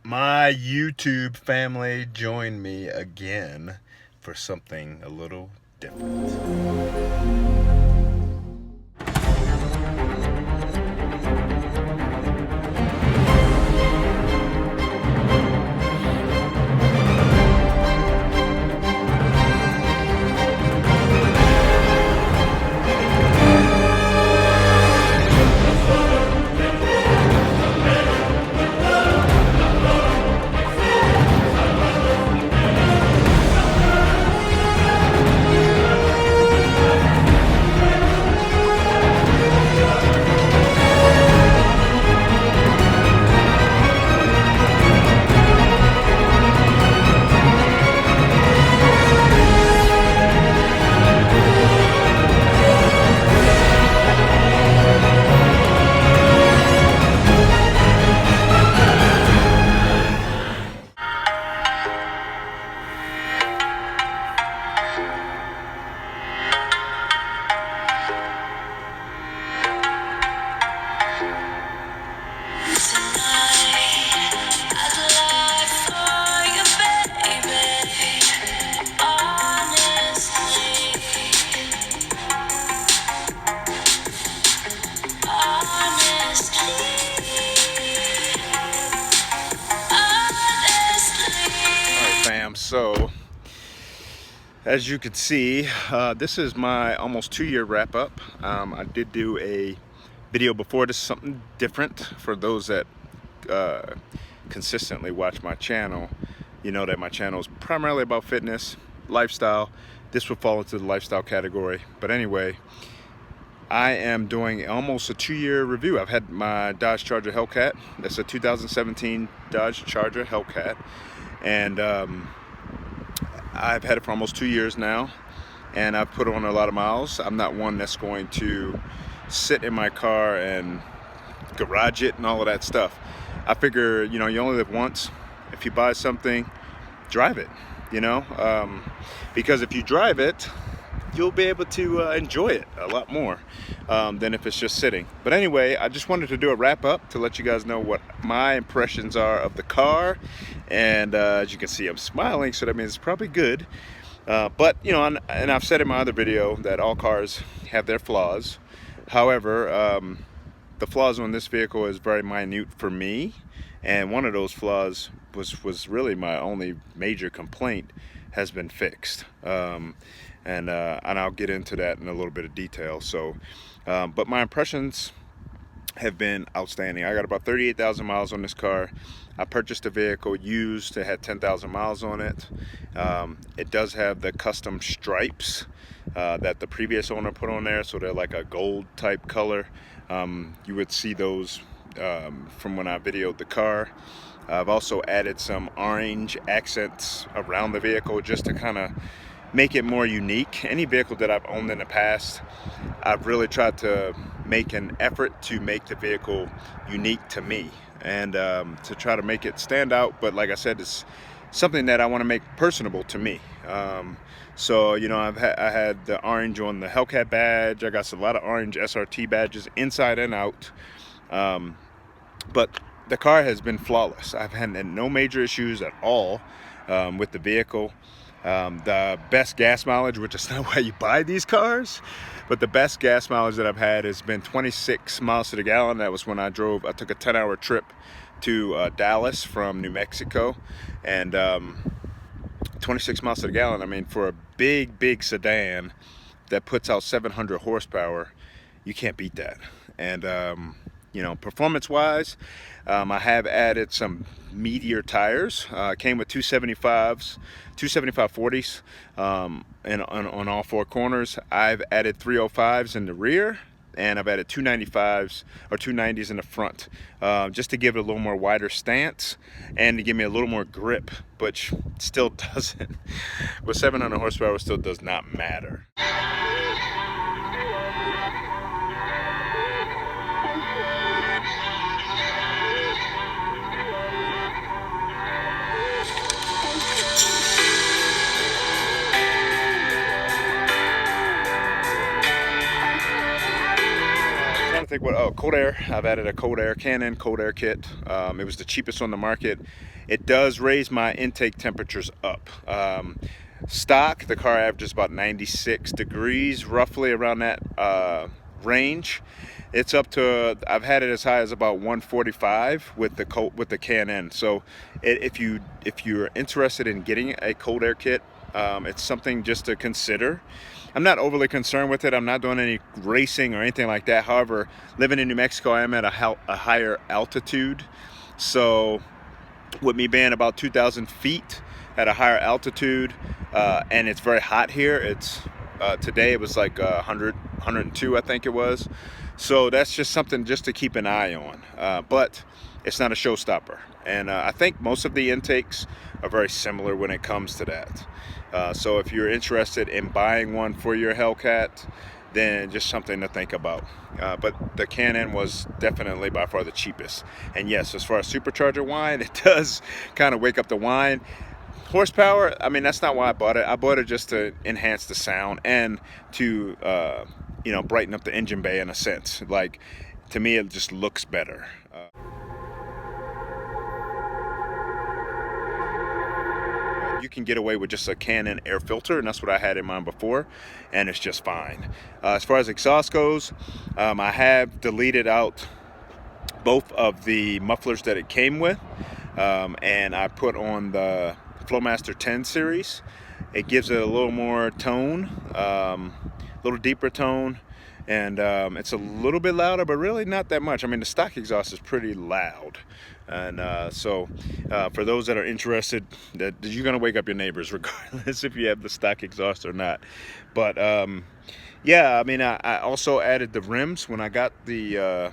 My YouTube family joined me again for something a little different. So, as you can see, this is my almost 2-year wrap-up. I did do a video before. This is something different for those that consistently watch my channel. You know that my channel is primarily about fitness, lifestyle. This would fall into the lifestyle category. But anyway, I am doing almost a 2-year review. I've had my Dodge Charger Hellcat. That's a 2017 Dodge Charger Hellcat. And I've had it for almost 2 years now, and I've put on a lot of miles. I'm not one that's going to sit in my car and garage it and all of that stuff. I figure, you know, you only live once. If you buy something, drive it, you know, because if you drive it, you'll be able to enjoy it a lot more than if it's just sitting. But anyway, I just wanted to do a wrap up to let you guys know what my impressions are of the car. And as you can see, I'm smiling, so that means it's probably good. But you know, and I've said in my other video that all cars have their flaws. However, the flaws on this vehicle is very minute for me, and one of those flaws was really my only major complaint has been fixed. And I'll get into that in a little bit of detail. So, but my impressions have been outstanding. I got about 38,000 miles on this car. I purchased the vehicle used. It had 10,000 miles on it. It does have the custom stripes that the previous owner put on there, so they're like a gold type color. You would see those from when I videoed the car. I've also added some orange accents around the vehicle just to kind of make it more unique. Any vehicle that I've owned in the past, I've really tried to make an effort to make the vehicle unique to me, and to try to make it stand out. But like I said, it's something that I want to make personable to me. So you know, I had the orange on the Hellcat badge. I got a lot of orange SRT badges inside and out. But the car has been flawless. I've had no major issues at all with the vehicle. The best gas mileage, which is not why you buy these cars, but the best gas mileage that I've had has been 26 miles to the gallon. That was when I took a 10-hour trip to Dallas from New Mexico, and 26 miles to the gallon. I mean, for a big sedan that puts out 700 horsepower, you can't beat that. And you know, performance wise, I have added some meatier tires. Came with 275s, 275/40s on all four corners. I've added 305s in the rear, and I've added 295s or 290s in the front, just to give it a little more wider stance and to give me a little more grip, which still doesn't, with 700 horsepower, still does not matter. to think what, oh, cold air. I've added a cold air, Canon cold air kit. It was the cheapest on the market. It does raise my intake temperatures up. Stock, the car averages about 96 degrees, roughly around that range. It's up to, I've had it as high as about 145 with the Canon. So if you're interested in getting a cold air kit, it's something just to consider. I'm not overly concerned with it. I'm not doing any racing or anything like that. However, living in New Mexico, I am at a higher altitude. So with me being about 2,000 feet at a higher altitude, and it's very hot here. It's today it was like 100, 102, I think it was. So that's just something just to keep an eye on. But it's not a showstopper. And I think most of the intakes are very similar when it comes to that. So if you're interested in buying one for your Hellcat, then just something to think about. But the Canon was definitely by far the cheapest. And yes, as far as supercharger whine, it does kind of wake up the whine. Horsepower, I mean, that's not why I bought it. I bought it just to enhance the sound and to you know, brighten up the engine bay in a sense. Like, to me, it just looks better. You can get away with just a Canon air filter, and that's what I had in mind before, and it's just fine. As far as exhaust goes, I have deleted out both of the mufflers that it came with, and I put on the Flowmaster 10 series. It gives it a little more tone, a little deeper tone, and it's a little bit louder, but really not that much. I mean, the stock exhaust is pretty loud. And so for those that are interested, that you're gonna wake up your neighbors regardless if you have the stock exhaust or not. But yeah, I mean, I also added the rims when I got the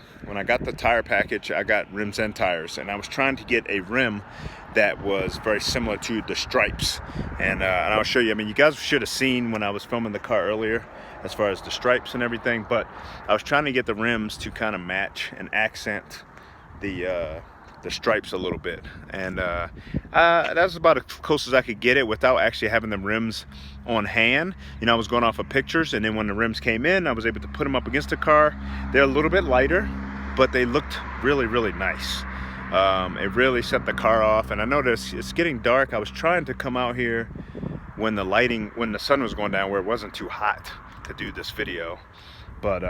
tire package. I got rims and tires, and I was trying to get a rim that was very similar to the stripes, and I'll show you. I mean, you guys should have seen when I was filming the car earlier as far as the stripes and everything, but I was trying to get the rims to kind of match and accent the stripes a little bit, and that's about as close as I could get it without actually having the rims on hand. You know, I was going off of pictures, and then when the rims came in, I was able to put them up against the car. They're a little bit lighter, but they looked really, really nice. It really set the car off, and I noticed it's getting dark. I was trying to come out here when the sun was going down, where it wasn't too hot to do this video, but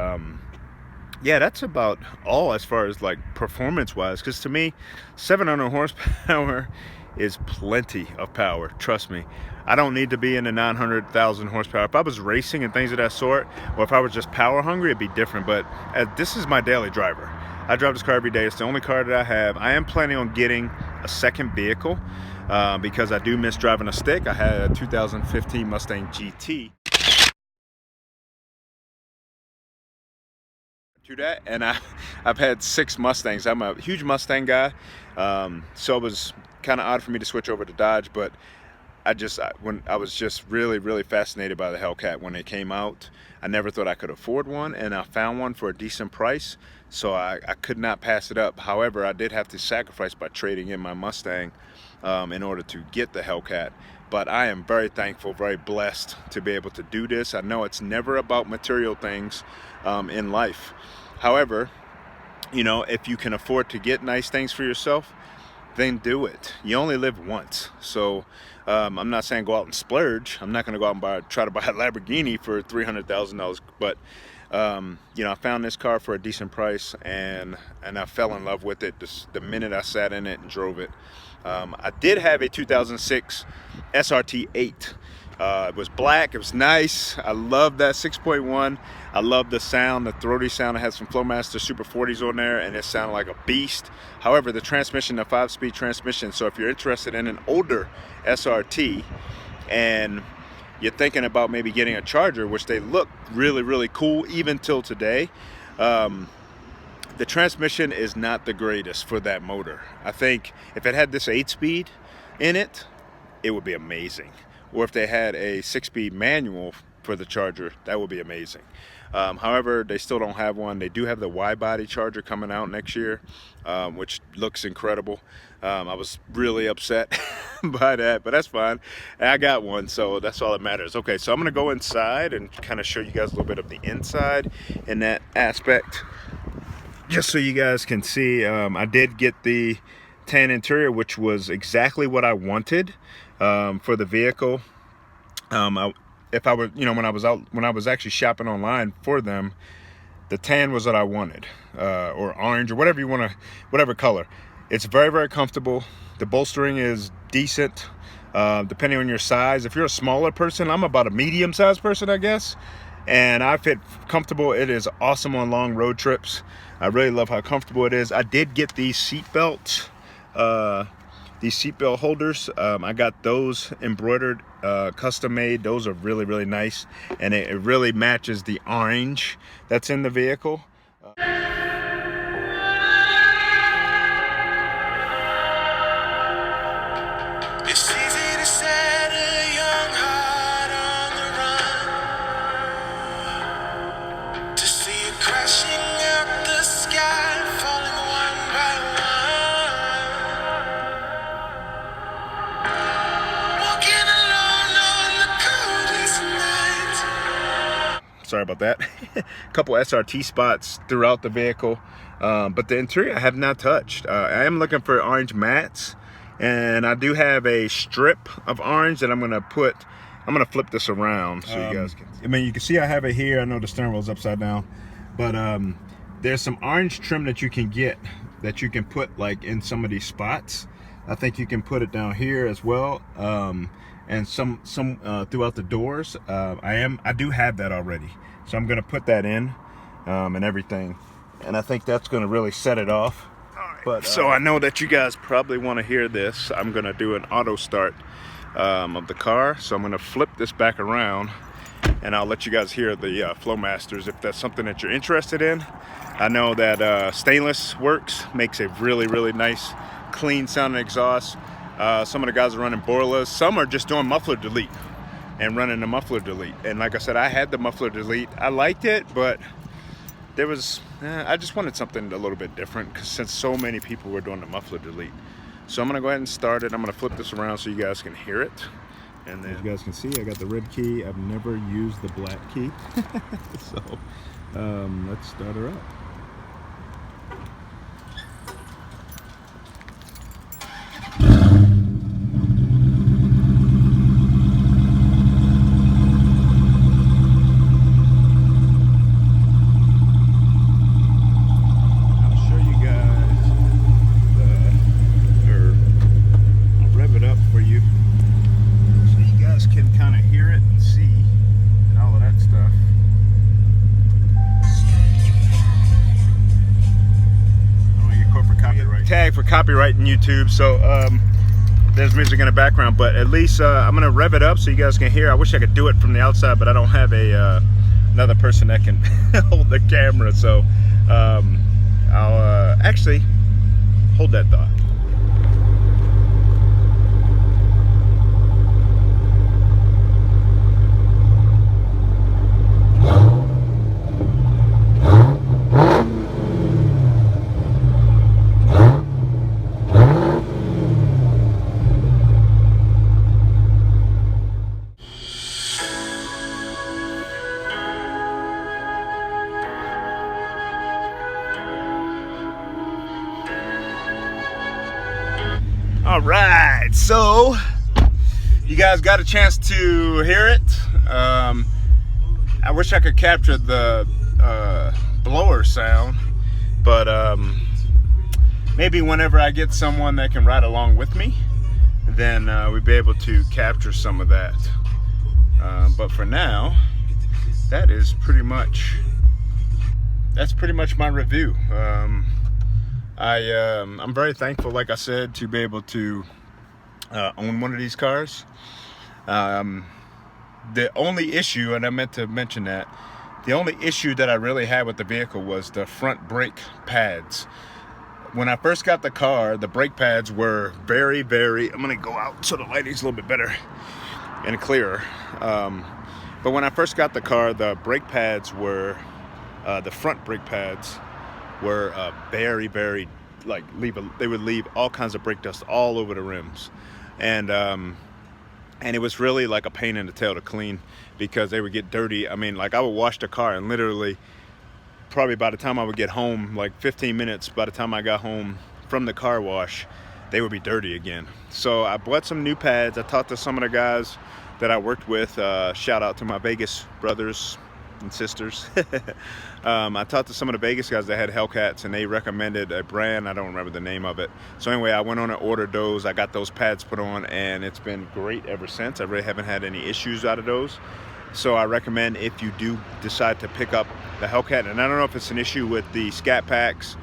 yeah, that's about all as far as like performance wise, because to me 700 horsepower is plenty of power. Trust me, I don't need to be in the 900,000 horsepower. If I was racing and things of that sort, or if I was just power hungry, it'd be different. But this is my daily driver. I drive this car every day. It's the only car that I have. I am planning on getting a second vehicle because I do miss driving a stick. I had a 2015 Mustang GT to that, and I've had 6 Mustangs. I'm a huge Mustang guy, so it was kind of odd for me to switch over to Dodge, but when I was just really fascinated by the Hellcat when it came out. I never thought I could afford one, and I found one for a decent price, so I could not pass it up. However, I did have to sacrifice by trading in my Mustang in order to get the Hellcat. But I am very thankful, very blessed to be able to do this. I know it's never about material things in life. However, you know, if you can afford to get nice things for yourself, then do it. You only live once. So I'm not saying go out and splurge. I'm not going to go out and try to buy a Lamborghini for $300,000. But you know, I found this car for a decent price, and I fell in love with it the minute I sat in it and drove it. I did have a 2006 SRT8. It was black. It was nice. I love that 6.1. I love the sound, the throaty sound. I had some Flowmaster Super 40s on there, and it sounded like a beast. However, the transmission, the 5-speed transmission. So if you're interested in an older SRT and you're thinking about maybe getting a Charger, which they look really cool even till today, the transmission is not the greatest for that motor. I think if it had this 8-speed in it, it would be amazing. Or if they had a 6-speed manual for the Charger, that would be amazing. However, they still don't have one. They do have the wide-body Charger coming out next year, which looks incredible. I was really upset by that, but that's fine. I got one, so that's all that matters. Okay, so I'm going to go inside and kind of show you guys a little bit of the inside in that aspect. just so you guys can see, I did get the tan interior, which was exactly what I wanted for the vehicle. If I were, you know, when I was actually shopping online for them, the tan was what I wanted, or orange, or whatever you want to, whatever color. It's very, very comfortable. The bolstering is decent, depending on your size. If you're a smaller person, I'm about a medium-sized person, I guess, and I fit comfortable. It is awesome on long road trips. I really love how comfortable it is. I did get these seat belts, these seatbelt holders. I got those embroidered, custom made. Those are really, really nice, and it really matches the orange that's in the vehicle. It's easy to set a young heart on the run, to see it crashing up the sky, falling one by one, walking alone on the coldest night. Sorry about that. A couple SRT spots throughout the vehicle, but the interior I have not touched. I am looking for orange mattes, and I do have a strip of orange that I'm gonna flip this around so you guys can see. I mean, you can see I have it here. I know the steering wheel's upside down, but there's some orange trim that you can get that you can put like in some of these spots. I think you can put it down here as well, and some throughout the doors. I do have that already, so I'm gonna put that in and everything, and I think that's gonna really set it off. But so I know that you guys probably want to hear this. I'm gonna do an auto start of the car, so I'm gonna flip this back around, and I'll let you guys hear the Flowmasters if that's something that you're interested in. I know that Stainless Works makes a really, really nice, clean sounding exhaust. Some of the guys are running Borlas. Some are just doing muffler delete and running the muffler delete. And like I said, I had the muffler delete. I liked it, but there was, I just wanted something a little bit different, because since so many people were doing the muffler delete. So I'm gonna go ahead and start it. I'm gonna flip this around so you guys can hear it. And then, as you guys can see, I got the red key. I've never used the black key. So let's start her up. Tag for copyright in YouTube, so there's music in the background, but at least I'm gonna rev it up so you guys can hear. I wish I could do it from the outside, but I don't have a another person that can hold the camera, so I'll actually hold that thought. All right, so you guys got a chance to hear it. I wish I could capture the blower sound, but maybe whenever I get someone that can ride along with me, then we'll be able to capture some of that. But for now, that's pretty much my review. I'm very thankful, like I said, to be able to own one of these cars. The only issue, and I meant to mention that, the only issue that I really had with the vehicle was the front brake pads. When I first got the car, the brake pads were very, I'm gonna go out so the lighting's a little bit better and clearer. But when I first got the car, the brake pads were, the front brake pads were very, like, they would leave all kinds of brake dust all over the rims. And it was really like a pain in the tail to clean, because they would get dirty. I mean, like, I would wash the car and literally probably by the time I would get home, like 15 minutes, by the time I got home from the car wash, they would be dirty again. So I bought some new pads. I talked to some of the guys that I worked with. Shout out to my Vegas brothers and sisters. I talked to some of the Vegas guys that had Hellcats, and they recommended a brand. I don't remember the name of it. So anyway, I went on and ordered those. I got those pads put on, and it's been great ever since. I really haven't had any issues out of those. So I recommend, if you do decide to pick up the Hellcat, and I don't know if it's an issue with the Scat Packs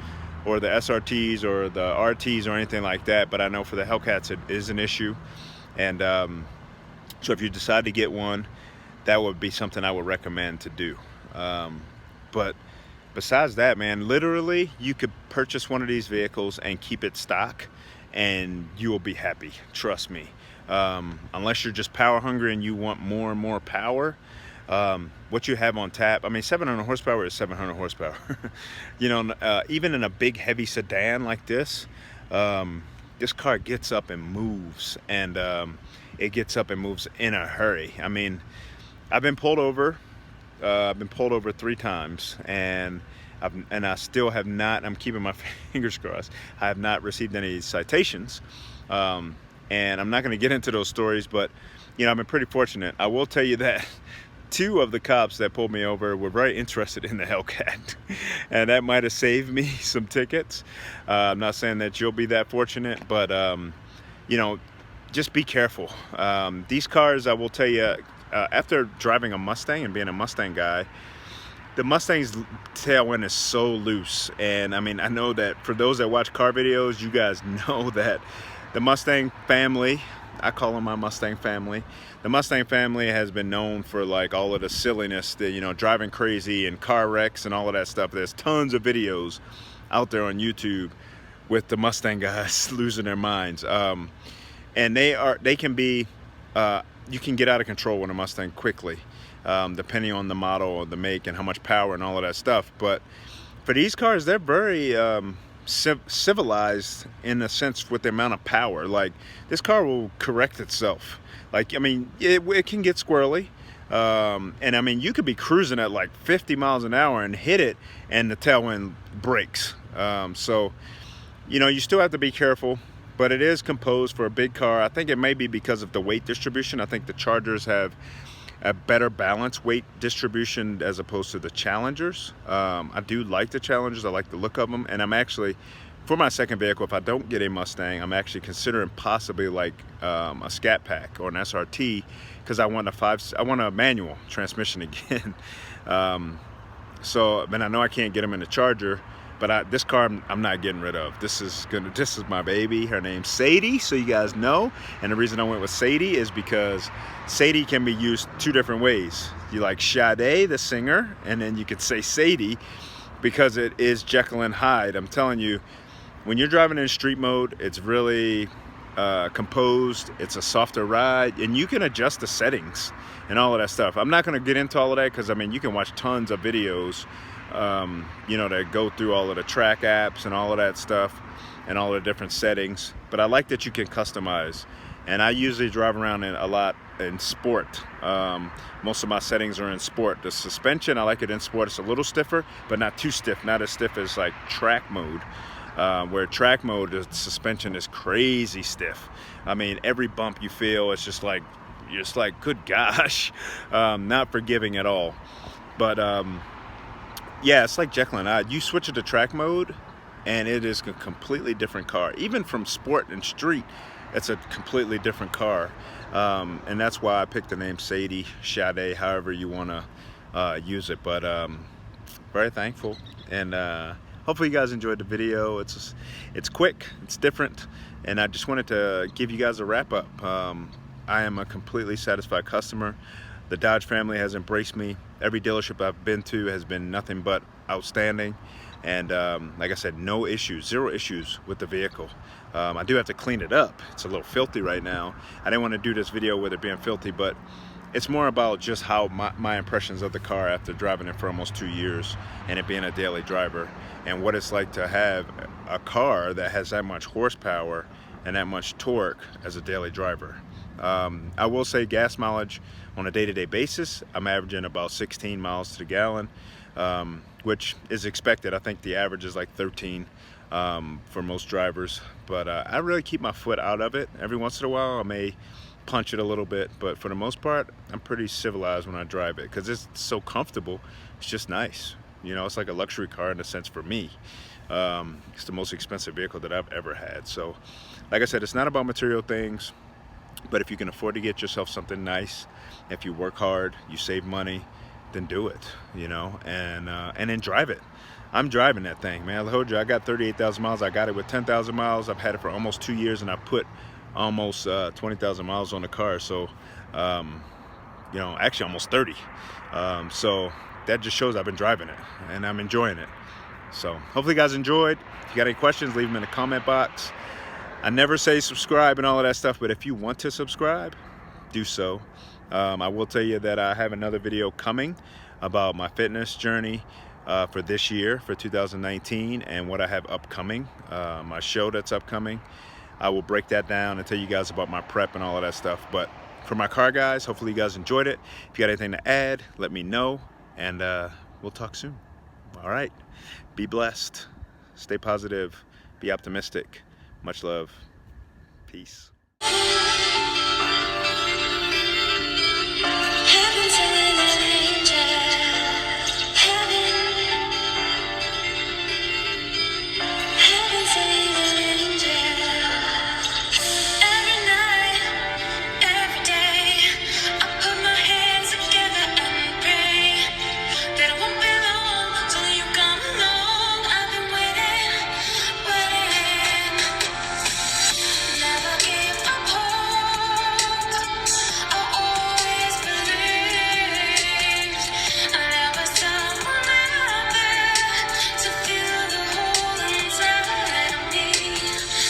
or the SRTs or the RTs or anything like that, but I know for the Hellcats it is an issue. And so if you decide to get one, that would be something I would recommend to do. But besides that, man, literally you could purchase one of these vehicles and keep it stock and you will be happy, trust me. Unless you're just power hungry and you want more and more power, what you have on tap, I mean, 700 horsepower is 700 horsepower. You know, even in a big heavy sedan like this, this car gets up and moves, and it gets up and moves in a hurry. I mean, I've been pulled over 3 times, and I still have not, I'm keeping my fingers crossed, I have not received any citations. And I'm not going to get into those stories, but you know, I've been pretty fortunate. I will tell you that 2 of the cops that pulled me over were very interested in the Hellcat, and that might have saved me some tickets. I'm not saying that you'll be that fortunate, but you know, just be careful. These cars, I will tell you, after driving a Mustang and being a Mustang guy, the Mustang's tail end is so loose. And I mean, I know that for those that watch car videos, you guys know that the Mustang family, I call them my Mustang family, the Mustang family has been known for like all of the silliness, the, you know, driving crazy and car wrecks and all of that stuff. There's tons of videos out there on YouTube with the Mustang guys losing their minds. And they can be, you can get out of control with a Mustang quickly, depending on the model or the make and how much power and all of that stuff. But for these cars, they're very civilized in a sense with the amount of power. Like, this car will correct itself. Like, I mean, it can get squirrely. And I mean, you could be cruising at like 50 miles an hour and hit it and the tailwind breaks. So, you know, you still have to be careful. But it is composed for a big car. I think it may be because of the weight distribution. I think the Chargers have a better balanced weight distribution as opposed to the Challengers. I do like the Challengers. I like the look of them. And I'm actually, for my second vehicle, if I don't get a Mustang, I'm actually considering possibly like a Scat Pack or an SRT, because I want a manual transmission again. So, and I know I can't get them in the Charger. But this car, I'm not getting rid of. This is my baby. Her name's Sadie, so you guys know. And the reason I went with Sadie is because Sadie can be used 2 different ways. You like Sade, the singer, and then you could say Sadie because it is Jekyll and Hyde. I'm telling you, when you're driving in street mode, it's really composed. It's a softer ride, and you can adjust the settings and all of that stuff. I'm not going to get into all of that because, I mean, you can watch tons of videos you know, that go through all of the track apps and all of that stuff and all the different settings. But I like that you can customize, and I usually drive around a lot in sport. Most of my settings are in sport. The suspension, I like it in sport. It's a little stiffer, but not too stiff, not as stiff as like track mode, where track mode, the suspension is crazy stiff. I mean, every bump you feel, it's just like, good gosh, not forgiving at all. But yeah, it's like Jekyll and Hyde. You switch it to track mode, and it is a completely different car. Even from sport and street, it's a completely different car. And that's why I picked the name Sadie, Sade, however you want to use it. But very thankful. And hopefully you guys enjoyed the video. It's quick, it's different, and I just wanted to give you guys a wrap up. I am a completely satisfied customer. The Dodge family has embraced me. Every dealership I've been to has been nothing but outstanding. And like I said, no issues, 0 issues with the vehicle. I do have to clean it up. It's a little filthy right now. I didn't want to do this video with it being filthy, but it's more about just how my impressions of the car after driving it for almost 2 years and it being a daily driver, and what it's like to have a car that has that much horsepower and that much torque as a daily driver. I will say gas mileage on a day-to-day basis, I'm averaging about 16 miles to the gallon, which is expected. I think the average is like 13 for most drivers, but I really keep my foot out of it. Every once in a while I may punch it a little bit, but for the most part I'm pretty civilized when I drive it because it's so comfortable. It's just nice, you know. It's like a luxury car in a sense for me. It's the most expensive vehicle that I've ever had. So like I said, it's not about material things, but if you can afford to get yourself something nice, if you work hard, you save money, then do it, you know, and then drive it. I'm driving that thing, man. I told you I got 38,000 miles. I got it with 10,000 miles. I've had it for almost 2 years, and I put almost 20,000 miles on the car. So, you know, actually almost 30. So that just shows I've been driving it, and I'm enjoying it. So hopefully you guys enjoyed. If you got any questions, leave them in the comment box. I never say subscribe and all of that stuff, but if you want to subscribe, do so. I will tell you that I have another video coming about my fitness journey for this year, for 2019, and what I have upcoming, my show that's upcoming. I will break that down and tell you guys about my prep and all of that stuff. But for my car guys, hopefully you guys enjoyed it. If you got anything to add, let me know, and we'll talk soon. All right, be blessed, stay positive, be optimistic. Much love, peace.